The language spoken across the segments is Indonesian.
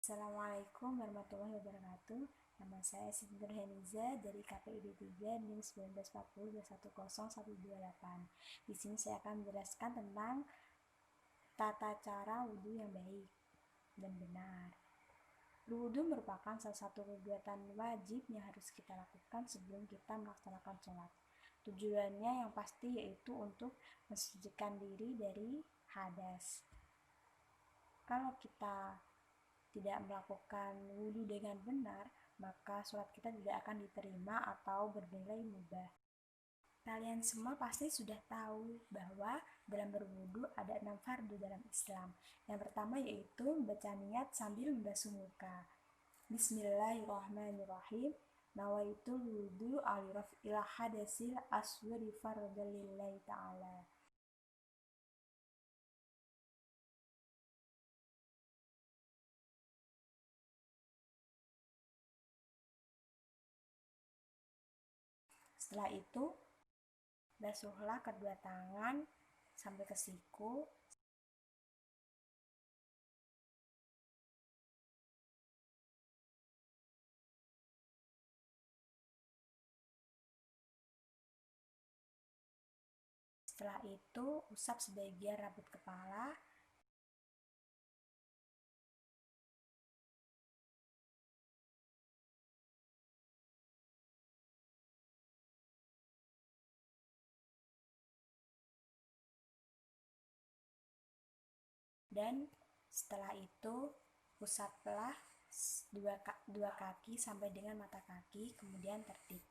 Assalamualaikum warahmatullahi wabarakatuh. Nama saya Siti Nurhaniza dari KPID 3 NIM 1940210128. Di sini saya akan menjelaskan tentang tata cara wudhu yang baik dan benar. Wudhu merupakan salah satu kegiatan wajib yang harus kita lakukan sebelum kita melaksanakan sholat. Tujuannya yang pasti yaitu untuk mensucikan diri dari hadas. Kalau kita tidak melakukan wudhu dengan benar, maka sholat kita tidak akan diterima atau bernilai mubah. Kalian semua pasti sudah tahu bahwa dalam berwudhu ada 6 fardu dalam Islam. Yang pertama yaitu membaca niat sambil membasuh muka. Bismillahirrahmanirrahim. Nawaitul wudhu ila hadasil aswari fardalillahi ta'ala. Setelah itu, basuhlah kedua tangan sampai ke siku. Setelah itu, usap sebagian rambut kepala. Dan setelah itu usaplah dua kaki sampai dengan mata kaki, kemudian tertib.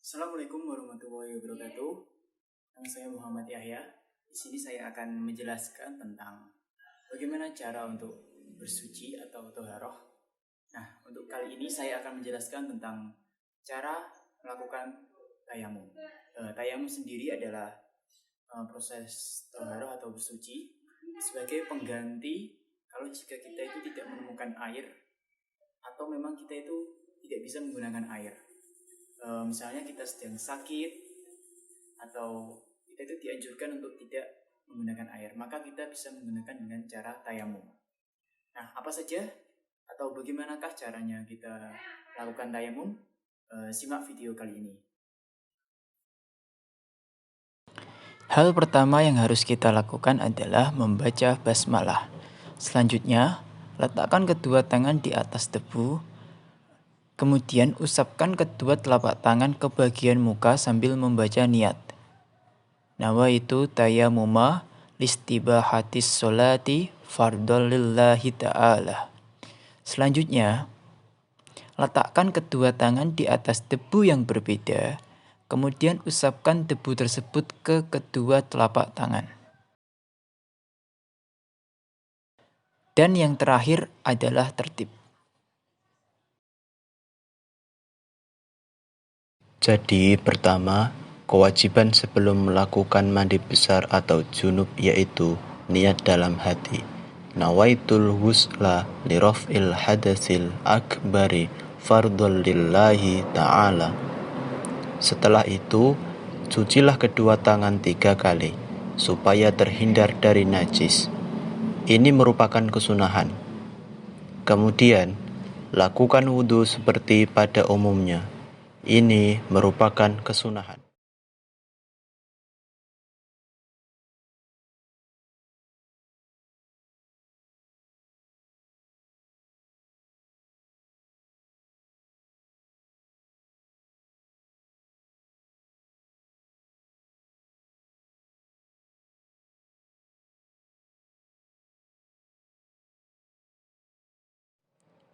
Assalamualaikum warahmatullahi wabarakatuh. Nama saya Muhammad Yahya. Di sini saya akan menjelaskan tentang bagaimana cara untuk bersuci atau toharoh. Nah, untuk kali ini saya akan menjelaskan tentang cara melakukan tayamum. Tayamum sendiri adalah proses toharoh atau bersuci sebagai pengganti kalau jika kita itu tidak menemukan air atau memang kita itu tidak bisa menggunakan air. Misalnya kita sedang sakit atau kita itu dianjurkan untuk tidak menggunakan air, maka kita bisa menggunakan dengan cara tayamum. Nah, apa saja atau bagaimanakah caranya kita lakukan tayamum? Simak video kali ini. Hal pertama yang harus kita lakukan adalah membaca basmalah. Selanjutnya, letakkan kedua tangan di atas debu. Kemudian usapkan kedua telapak tangan ke bagian muka sambil membaca niat. Nawaitu tayamuma listibahatis sholati fardalillahi ta'ala. Selanjutnya, letakkan kedua tangan di atas debu yang berbeda. Kemudian usapkan debu tersebut ke kedua telapak tangan. Dan yang terakhir adalah tertib. Jadi pertama, kewajiban sebelum melakukan mandi besar atau junub yaitu niat dalam hati. Nawaitul ghusla liraf'il hadasil akbari fardhul lillahi ta'ala. Setelah itu, cucilah kedua tangan 3 kali supaya terhindar dari najis. Ini merupakan kesunahan. Kemudian, lakukan wudhu seperti pada umumnya. Ini merupakan kesunahan.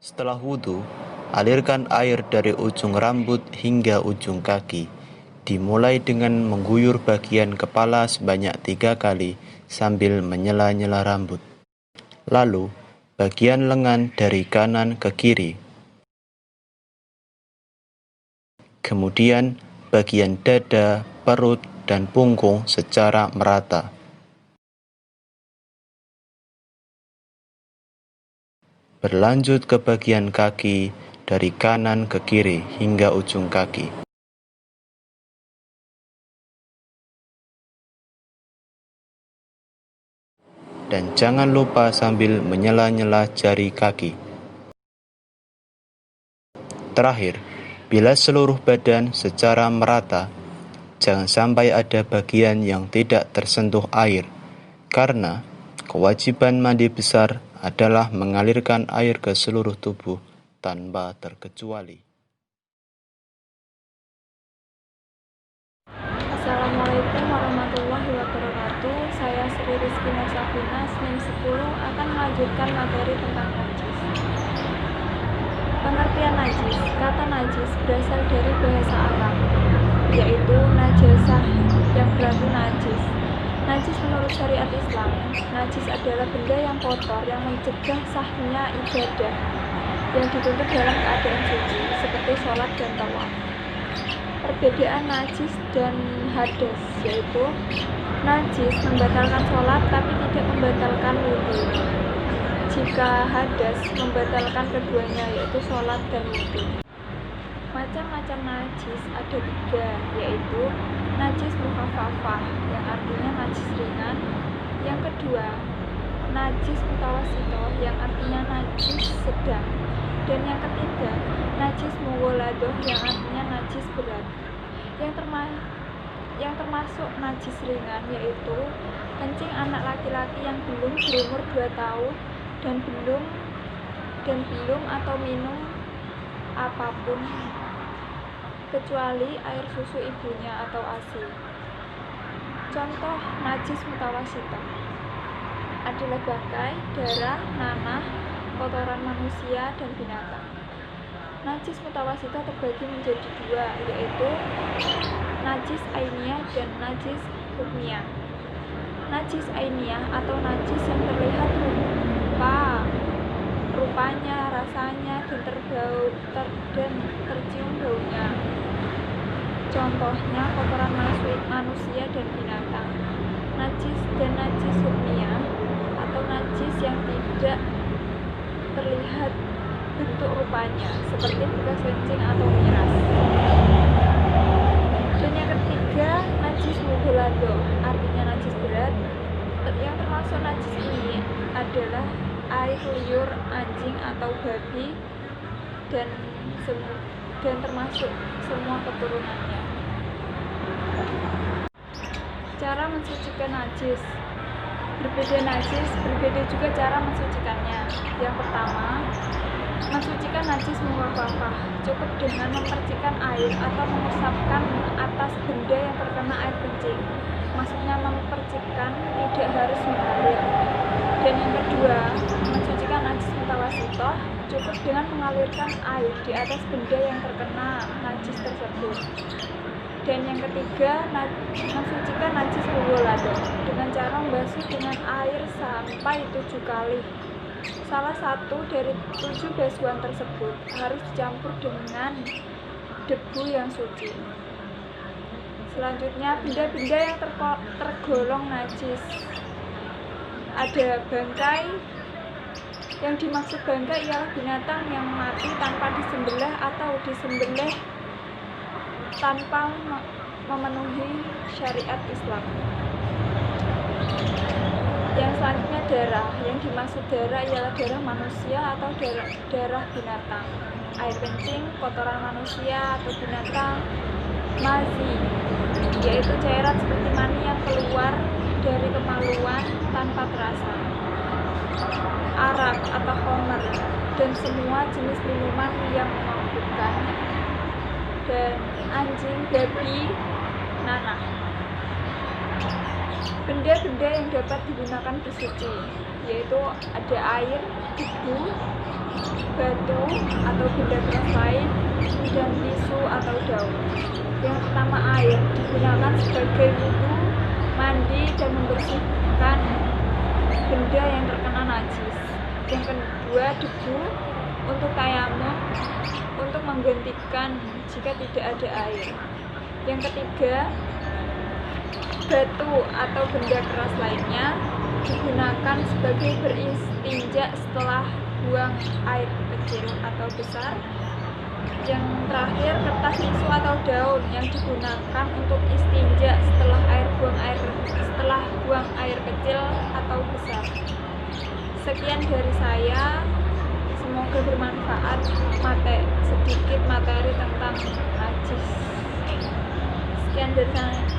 Setelah wudhu, alirkan air dari ujung rambut hingga ujung kaki. Dimulai dengan mengguyur bagian kepala sebanyak 3 kali sambil menyela-nyela rambut. Lalu, bagian lengan dari kanan ke kiri. Kemudian bagian dada, perut, dan punggung secara merata. Berlanjut ke bagian kaki dari kanan ke kiri hingga ujung kaki. Dan jangan lupa sambil menyela-nyela jari kaki. Terakhir, bilas seluruh badan secara merata. Jangan sampai ada bagian yang tidak tersentuh air, karena kewajiban mandi besar adalah mengalirkan air ke seluruh tubuh tanpa terkecuali. Assalamualaikum warahmatullahi wabarakatuh. Saya Sri Rizky Safina, SNIM 10 akan melanjutkan materi tentang najis. Pengertian najis. Kata najis berasal dari bahasa Arab, yaitu najasah yang berarti najis. Najis menurut syariat Islam, najis adalah benda yang kotor yang mencegah sahnya ibadah yang dituntut dalam keadaan suci, seperti sholat dan tawaf. Perbedaan najis dan hadas, yaitu najis membatalkan sholat tapi tidak membatalkan wudhu. Jika hadas membatalkan keduanya, yaitu sholat dan wudhu. Macam-macam najis ada 3, yaitu najis mukhafafah yang artinya najis ringan. Yang kedua, najis mutawasito yang artinya najis sedang. Dan yang ketiga, najis mughaladoh yang artinya najis berat. Yang termasuk najis ringan yaitu kencing anak laki-laki yang belum berumur 2 tahun dan belum atau minum apapun kecuali air susu ibunya atau ASI. Contoh najis mutawasito adalah bangkai, darah, nanah, kotoran manusia dan binatang. Najis mutawasito terbagi menjadi 2, yaitu najis ainiyah dan najis hukmiyah. Najis ainiyah atau najis yang terlihat rupanya, rasanya, dan tercium baunya. Contohnya kotoran manusia dan binatang. Najis hukmiyah atau najis yang tidak terlihat bentuk rupanya, seperti bekas kencing atau miras. Dan yang ketiga, najis mughaladoh, artinya najis berat. Yang termasuk najis ini adalah air liur anjing atau babi dan termasuk semua keturunannya. Cara mensucikan najis. Berbeda juga cara mensucikannya. Yang pertama, mensucikan najis mughafafah. Cukup dengan memercikkan air atau mengusapkan atas benda yang terkena air kencing. Maksudnya memercikkan, tidak harus mengalir. Dan yang kedua, mensucikan najis mutawasito, cukup dengan mengalirkan air di atas benda yang terkena najis tersebut. Dan yang ketiga, mensucikan najis mughaladoh dengan cara membasuh dengan air sampai 7 kali. Salah satu dari 7 basuhan tersebut harus dicampur dengan debu yang suci. Selanjutnya, benda-benda yang tergolong najis. Ada bangkai. Yang dimaksud bangkai ialah binatang yang mati tanpa disembelih atau disembelih tanpa memenuhi syariat Islam. Yang selanjutnya darah. Yang dimaksud darah ialah darah manusia atau darah binatang. Air kencing, kotoran manusia atau binatang. Mazi, yaitu cairan seperti mani yang keluar dari kemaluan tanpa terasa. Arak atau khamar, dan semua jenis minuman yang memabukkan. Dan anjing, babi, nanah. Benda-benda yang dapat digunakan bersuci, yaitu ada air, debu, batu atau benda keras lain, dan tisu atau daun. Yang pertama, air digunakan sebagai wudhu, mandi, dan membersihkan benda yang terkena najis. Yang kedua, debu untuk tayamum untuk menggantikan jika tidak ada air. Yang ketiga, batu atau benda keras lainnya digunakan sebagai beristinja setelah buang air kecil atau besar. Yang terakhir, kertas tisu atau daun yang digunakan untuk istinja setelah buang air kecil atau besar. Sekian dari saya, semoga bermanfaat sedikit materi tentang najis. Sekian dari saya.